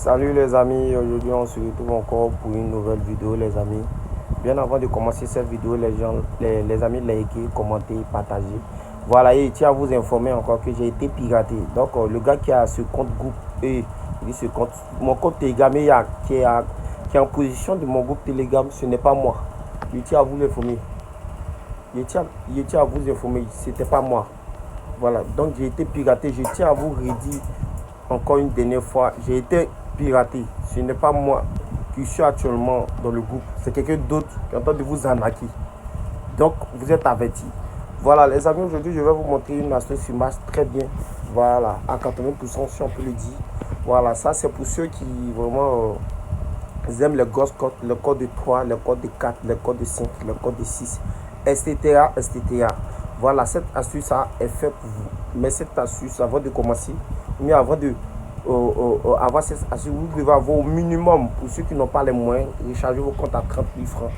Salut les amis, aujourd'hui on se retrouve encore pour une nouvelle vidéo les amis. Bien avant de commencer cette vidéo, les amis, likez, commentez, partagez. Voilà, et tiens à vous informer encore que j'ai été piraté. Donc le gars qui a ce compte groupe mon compte Telegram qui est en position de mon groupe Telegram, ce n'est pas moi. Je tiens à vous informer. Je tiens à vous informer, c'était pas moi. Voilà, donc j'ai été piraté. Je tiens à vous redire encore une dernière fois, j'ai été piraté. Ce n'est pas moi qui suis actuellement dans le groupe, c'est quelqu'un d'autre qui est en train de vous arnaquer. Donc vous êtes avertis. Voilà les amis, aujourd'hui je vais vous montrer une astuce qui marche très bien. Voilà, à 80% si on peut le dire. Voilà, ça c'est pour ceux qui vraiment aiment les grosses codes, le code de 3, le code de 4, le code de 5, le code de 6, etc. etc. Voilà, cette astuce est faite pour vous. Mais cette astuce, avant de commencer, mais avant de avoir cette astuce, vous devez avoir au minimum, pour ceux qui n'ont pas les moyens, recharger vos comptes à 30 000 francs.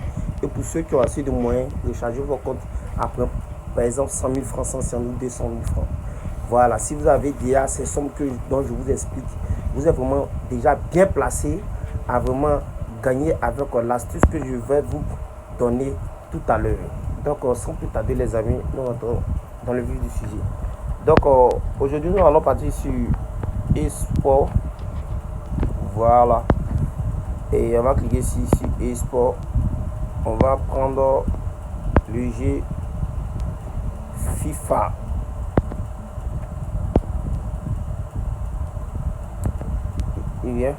Et pour ceux qui ont assez de moyens, recharger vos comptes à, par exemple, 100 000 francs, 100 000, 200 000 francs. Voilà, si vous avez déjà ces sommes dont je vous explique, vous êtes vraiment déjà bien placé à vraiment gagner avec l'astuce que je vais vous donner tout à l'heure. Donc, sans plus tarder, les amis, nous rentrons dans le vif du sujet. Donc, aujourd'hui, nous allons partir sur eSport. Voilà. Et on va cliquer ici sur eSport. On va prendre le jeu FIFA. Il vient.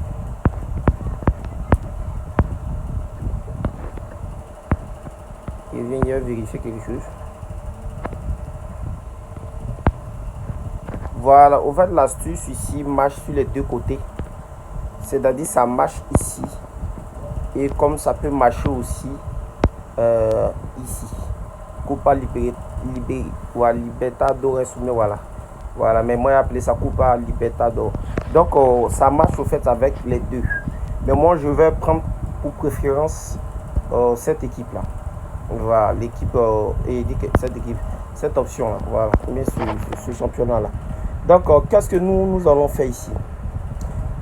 Il vient vérifier quelque chose. Voilà, au fait l'astuce ici marche sur les deux côtés. C'est-à-dire ça marche ici. Et comme ça peut marcher aussi ici. Copa Libertadores, voilà. Voilà, mais moi j'ai appelé ça Copa Libertadores. Donc ça marche au fait avec les deux. Mais moi je vais prendre pour préférence cette équipe là. Voilà, l'équipe cette option là, voilà, mais ce championnat là. Donc qu'est-ce que nous allons faire ici?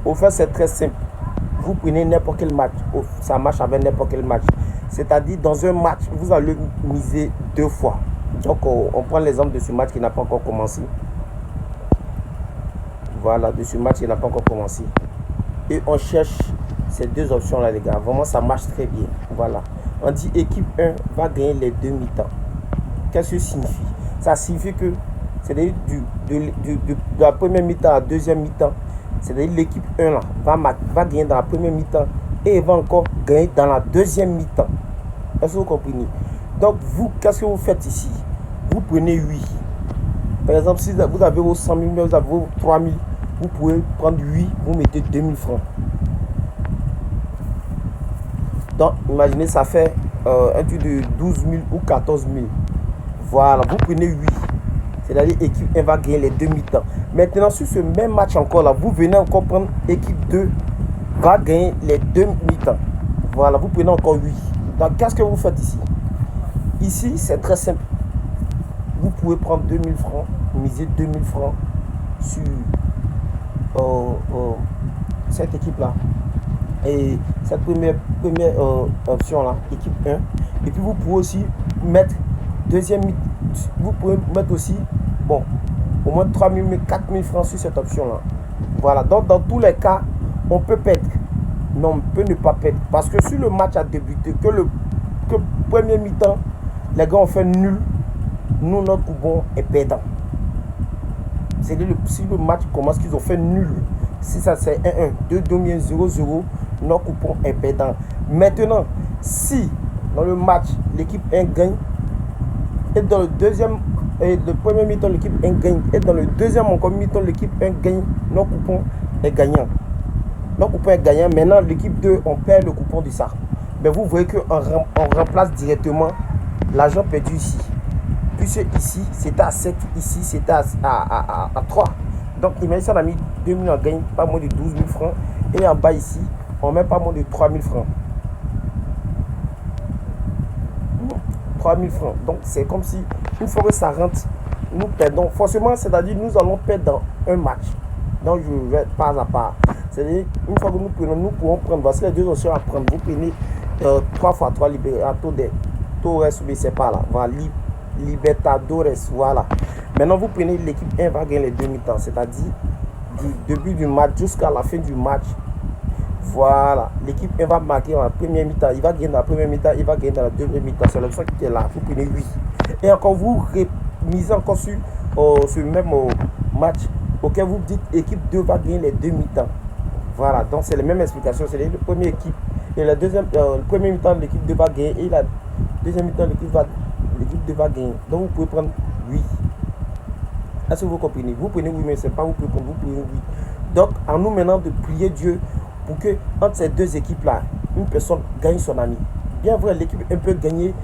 Au fait c'est très simple. Vous prenez n'importe quel match, ça marche avec n'importe quel match. C'est-à-dire dans un match, vous allez miser deux fois. Donc on prend l'exemple de ce match qui n'a pas encore commencé. Voilà, de ce match qui n'a pas encore commencé. Et on cherche ces deux options là les gars. Vraiment ça marche très bien. Voilà. On dit équipe 1 va gagner les deux mi-temps. Qu'est-ce que ça signifie? Ça signifie que c'est-à-dire de la première mi-temps à la deuxième mi-temps. C'est-à-dire l'équipe 1 là, va gagner dans la première mi-temps et va encore gagner dans la deuxième mi-temps. Est-ce que vous comprenez? Donc vous, qu'est-ce que vous faites ici? Vous prenez 8. Par exemple, si vous avez vos 100 000, vous avez vos 3 000, vous pouvez prendre 8, vous mettez 2 000 francs. Donc, imaginez, ça fait un truc de 12 000 ou 14 000. Voilà, vous prenez 8. C'est-à-dire, équipe 1 va gagner les deux mi-temps. Maintenant, sur ce même match encore là, vous venez encore prendre équipe 2 va gagner les deux mi-temps. Voilà, vous prenez encore 8. Donc, qu'est-ce que vous faites ici? Ici, c'est très simple. Vous pouvez prendre 2 000 francs, miser 2 000 francs sur cette équipe là. Et cette première option là, équipe 1. Et puis vous pouvez aussi mettre deuxième, vous pouvez mettre aussi, bon, au moins 3 000, 4 000 francs sur cette option là. Voilà, donc dans tous les cas, on peut perdre. Mais on peut ne pas perdre. Parce que si le match a débuté, que premier mi-temps, les gars ont fait nul, nous, notre coupon est perdant. C'est-à-dire si le match commence qu'ils ont fait nul, si ça c'est 1-1, 2-2, 0-0, notre coupon est perdant. Maintenant, si dans le match, l'équipe 1 gagne, et dans le deuxième, et le premier mi-temps, l'équipe 1 gagne, et dans le deuxième encore mi-temps, l'équipe 1 gagne, notre coupon est gagnant. Notre coupon est gagnant. Maintenant, l'équipe 2, on perd le coupon de ça. Mais vous voyez qu'on remplace directement l'argent perdu ici. Puisque ici, c'était à 7, ici, c'était à 3. Donc, imaginez ça, on a mis 2 000, on gagne pas moins de 12 000 francs. Et en bas ici, on met pas moins de 3 000 francs. 3 000 francs. Donc, c'est comme si, une fois que ça rentre, nous perdons. Forcément, c'est-à-dire nous allons perdre dans un match. Donc, je vais pas à part. C'est-à-dire, une fois que nous prenons, nous pouvons prendre, voici les deux options à prendre. Vous prenez 3 x 3 Libertadores, mais c'est pas là. Voilà, Libertadores, voilà. Maintenant, vous prenez l'équipe 1 va gagner les 2 mi-temps, c'est-à-dire du début du match jusqu'à la fin du match. Voilà, l'équipe 1 va marquer dans la première mi-temps, il va gagner dans la première mi-temps, il va gagner dans la deuxième mi-temps. C'est l'option qui est là, vous prenez 8. Et encore, vous misez encore sur ce même match auquel vous dites équipe 2 va gagner les 2 mi-temps. Voilà, donc c'est la même explication. C'est la première équipe et la deuxième, le premier mi-temps l'équipe 2 va gagner et la deuxième mi-temps l'équipe 2 va gagner. Donc vous pouvez prendre 8. Est-ce que vous comprenez? Vous prenez 8, mais c'est pas vous pouvez prendre, vous prenez 8. Donc en nous maintenant de prier Dieu pour que entre ces deux équipes-là, une personne gagne son ami. Bien vrai, l'équipe un peu gagner,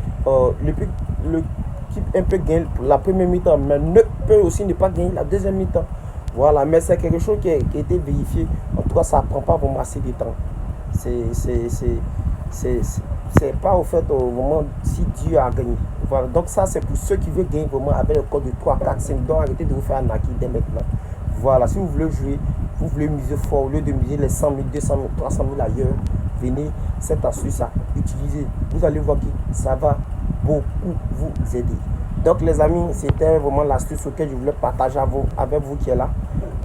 l'équipe un peu gagner la première mi-temps, mais ne peut aussi ne pas gagner la deuxième mi-temps. Voilà, mais c'est quelque chose qui a été vérifié. En tout cas, ça ne prend pas vraiment assez de temps. C'est pas au fait vraiment si Dieu a gagné. Voilà, donc ça c'est pour ceux qui veulent gagner vraiment avec le code de 3, 4, 5. Donc arrêtez de vous faire arnaquer dès maintenant. Voilà, si vous voulez jouer, vous voulez miser fort, au lieu de miser les 100 000, 200 000, 300 000 ailleurs, venez cette astuce à utiliser. Vous allez voir que ça va beaucoup vous aider. Donc les amis, c'était vraiment l'astuce auquel je voulais partager avec vous qui est là.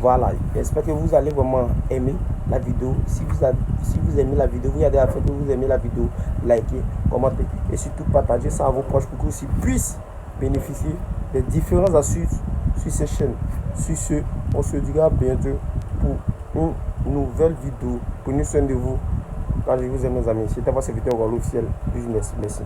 Voilà, j'espère que vous allez vraiment aimer la vidéo. Si vous aimez la vidéo, vous regardez la photo, vous aimez la vidéo, likez, commentez et surtout partagez ça à vos proches pour qu'ils puissent bénéficier des différentes astuces sur ces chaînes. Sur ce, on se dira bientôt pour une nouvelle vidéo. Prenez soin de vous. Quand je vous aime mes amis, c'était votre serviteur officiel Business. Merci.